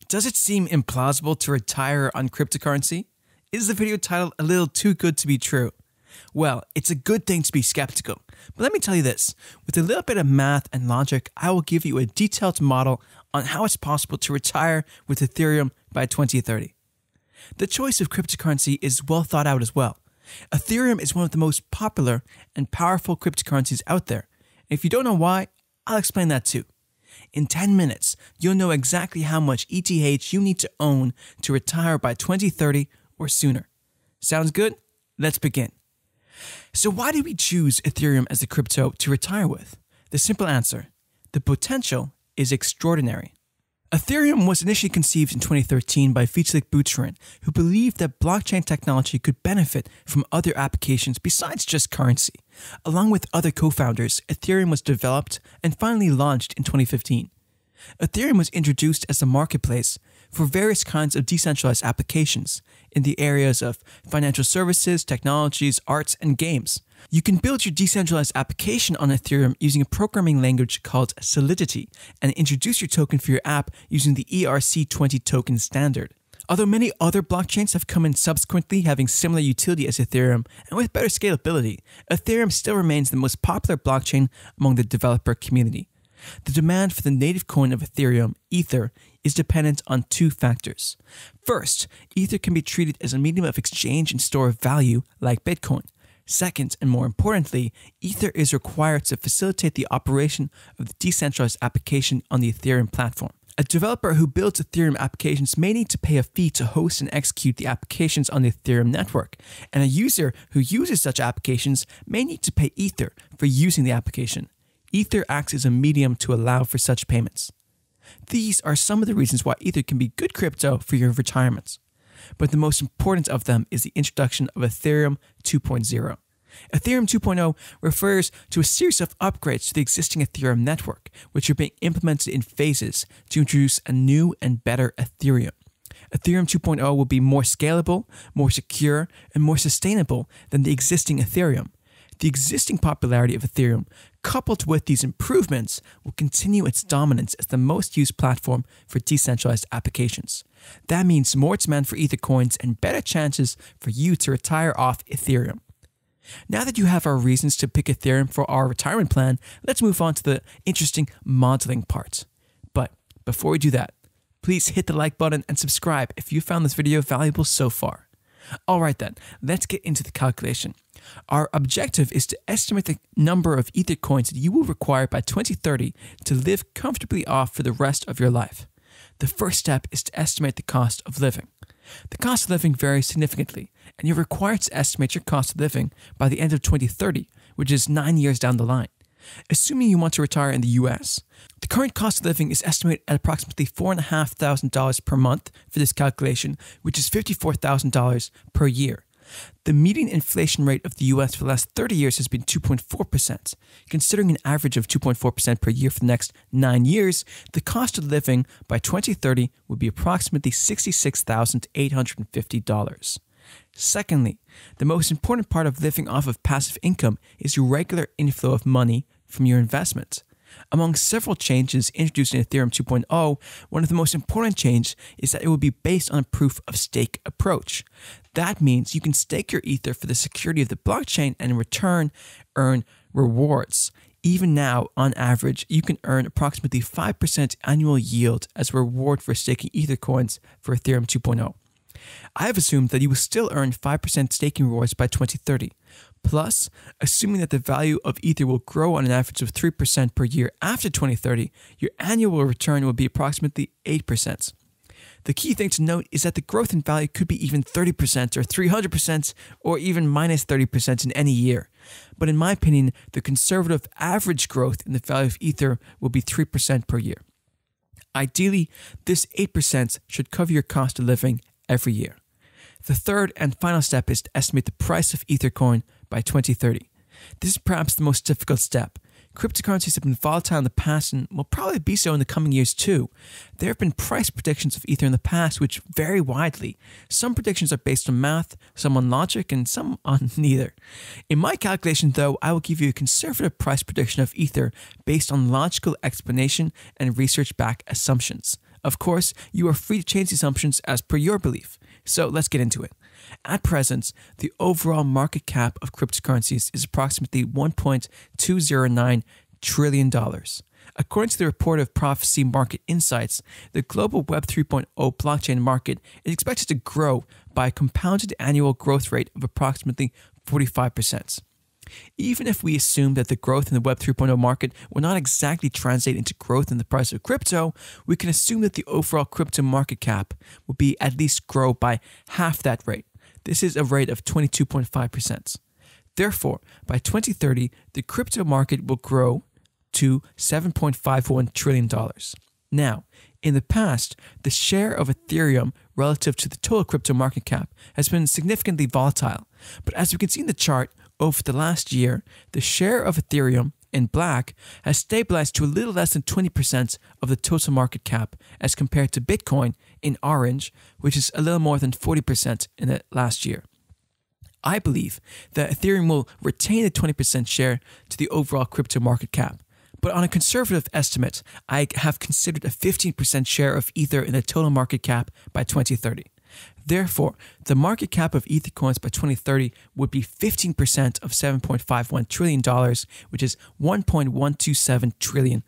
Does it seem implausible to retire on cryptocurrency? Is the video title a little too good to be true? Well, it's a good thing to be skeptical. But let me tell you this, with a little bit of math and logic, I will give you a detailed model on how it's possible to retire with Ethereum by 2030. The choice of cryptocurrency is well thought out as well. Ethereum is one of the most popular and powerful cryptocurrencies out there. And if you don't know why, I'll explain that too. In 10 minutes, you'll know exactly how much ETH you need to own to retire by 2030 or sooner. Sounds good? Let's begin. So why did we choose Ethereum as the crypto to retire with? The simple answer: the potential is extraordinary. Ethereum was initially conceived in 2013 by Vitalik Buterin, who believed that blockchain technology could benefit from other applications besides just currency. Along with other co-founders, Ethereum was developed and finally launched in 2015. Ethereum was introduced as a marketplace for various kinds of decentralized applications in the areas of financial services, technologies, arts, and games. You can build your decentralized application on Ethereum using a programming language called Solidity and introduce your token for your app using the ERC20 token standard. Although many other blockchains have come in subsequently having similar utility as Ethereum and with better scalability, Ethereum still remains the most popular blockchain among the developer community. The demand for the native coin of Ethereum, Ether, is dependent on two factors. First, Ether can be treated as a medium of exchange and store of value like Bitcoin. Second, and more importantly, Ether is required to facilitate the operation of the decentralized application on the Ethereum platform. A developer who builds Ethereum applications may need to pay a fee to host and execute the applications on the Ethereum network, and a user who uses such applications may need to pay Ether for using the application. Ether acts as a medium to allow for such payments. These are some of the reasons why Ether can be good crypto for your retirement. But the most important of them is the introduction of Ethereum 2.0. Ethereum 2.0 refers to a series of upgrades to the existing Ethereum network, which are being implemented in phases to introduce a new and better Ethereum. Ethereum 2.0 will be more scalable, more secure, and more sustainable than the existing Ethereum. The existing popularity of Ethereum, coupled with these improvements, will continue its dominance as the most used platform for decentralized applications. That means more demand for Ether coins and better chances for you to retire off Ethereum. Now that you have our reasons to pick Ethereum for our retirement plan, let's move on to the interesting modeling part. But before we do that, please hit the like button and subscribe if you found this video valuable so far. Alright then, let's get into the calculation. Our objective is to estimate the number of Ether coins that you will require by 2030 to live comfortably off for the rest of your life. The first step is to estimate the cost of living. The cost of living varies significantly, and you're required to estimate your cost of living by the end of 2030, which is 9 years down the line. Assuming you want to retire in the US, the current cost of living is estimated at approximately $4,500 per month for this calculation, which is $54,000 per year. The median inflation rate of the US for the last 30 years has been 2.4%. Considering an average of 2.4% per year for the next 9 years, the cost of living by 2030 would be approximately $66,850. Secondly, the most important part of living off of passive income is your regular inflow of money from your investments. Among several changes introduced in Ethereum 2.0, one of the most important changes is that it will be based on a proof of stake approach. That means you can stake your Ether for the security of the blockchain and in return earn rewards. Even now, on average, you can earn approximately 5% annual yield as a reward for staking Ether coins for Ethereum 2.0. I have assumed that you will still earn 5% staking rewards by 2030. Plus, assuming that the value of Ether will grow on an average of 3% per year after 2030, your annual return will be approximately 8%. The key thing to note is that the growth in value could be even 30% or 300% or even minus 30% in any year. But in my opinion, the conservative average growth in the value of Ether will be 3% per year. Ideally, this 8% should cover your cost of living every year. The third and final step is to estimate the price of Ether coin by 2030. This is perhaps the most difficult step. Cryptocurrencies have been volatile in the past and will probably be so in the coming years too. There have been price predictions of Ether in the past which vary widely. Some predictions are based on math, some on logic, and some on neither. In my calculation though, I will give you a conservative price prediction of Ether based on logical explanation and research-backed assumptions. Of course, you are free to change the assumptions as per your belief. So let's get into it. At present, the overall market cap of cryptocurrencies is approximately $1.209 trillion. According to the report of Prophecy Market Insights, the global Web 3.0 blockchain market is expected to grow by a compounded annual growth rate of approximately 45%. Even if we assume that the growth in the Web 3.0 market will not exactly translate into growth in the price of crypto, we can assume that the overall crypto market cap will be at least grow by half that rate. This is a rate of 22.5%. Therefore, by 2030, the crypto market will grow to $7.51 trillion. Now, in the past, the share of Ethereum relative to the total crypto market cap has been significantly volatile. But as we can see in the chart, over the last year, the share of Ethereum in black has stabilized to a little less than 20% of the total market cap as compared to Bitcoin in orange, which is a little more than 40% in the last year. I believe that Ethereum will retain a 20% share to the overall crypto market cap. But on a conservative estimate, I have considered a 15% share of Ether in the total market cap by 2030. Therefore, the market cap of Ether coins by 2030 would be 15% of $7.51 trillion, which is $1.127 trillion.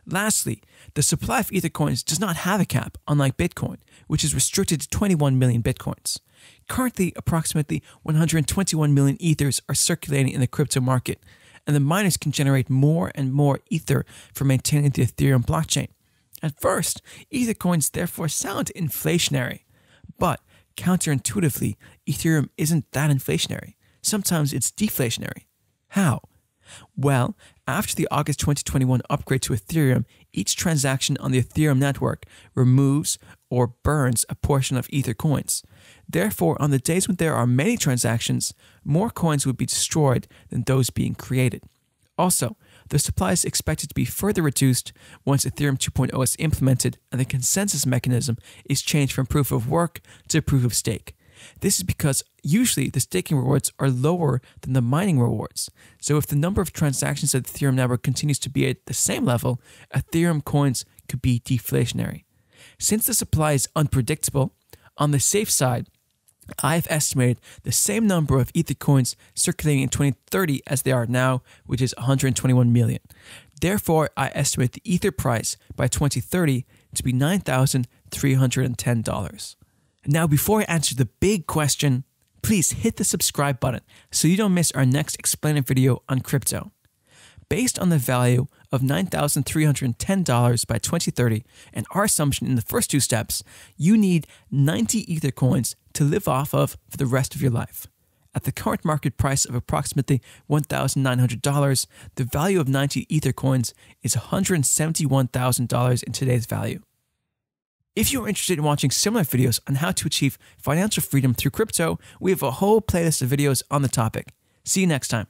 Lastly, the supply of Ether coins does not have a cap, unlike Bitcoin, which is restricted to 21 million Bitcoins. Currently, approximately 121 million Ethers are circulating in the crypto market, and the miners can generate more and more Ether for maintaining the Ethereum blockchain. At first, Ether coins therefore sound inflationary, but counterintuitively, Ethereum isn't that inflationary. Sometimes it's deflationary. How? Well, after the August 2021 upgrade to Ethereum, each transaction on the Ethereum network removes or burns a portion of Ether coins. Therefore, on the days when there are many transactions, more coins would be destroyed than those being created. Also, the supply is expected to be further reduced once Ethereum 2.0 is implemented and the consensus mechanism is changed from proof of work to proof of stake. This is because usually the staking rewards are lower than the mining rewards. So if the number of transactions at the Ethereum network continues to be at the same level, Ethereum coins could be deflationary. Since the supply is unpredictable, on the safe side, I've estimated the same number of Ether coins circulating in 2030 as they are now, which is 121 million. Therefore, I estimate the Ether price by 2030 to be $9,310. Now, before I answer the big question, please hit the subscribe button so you don't miss our next explainer video on crypto. Based on the value of $9,310 by 2030 and our assumption in the first two steps, you need 90 Ether coins to live off of for the rest of your life. At the current market price of approximately $1,900, the value of 90 Ether coins is $171,000 in today's value. If you are interested in watching similar videos on how to achieve financial freedom through crypto, we have a whole playlist of videos on the topic. See you next time.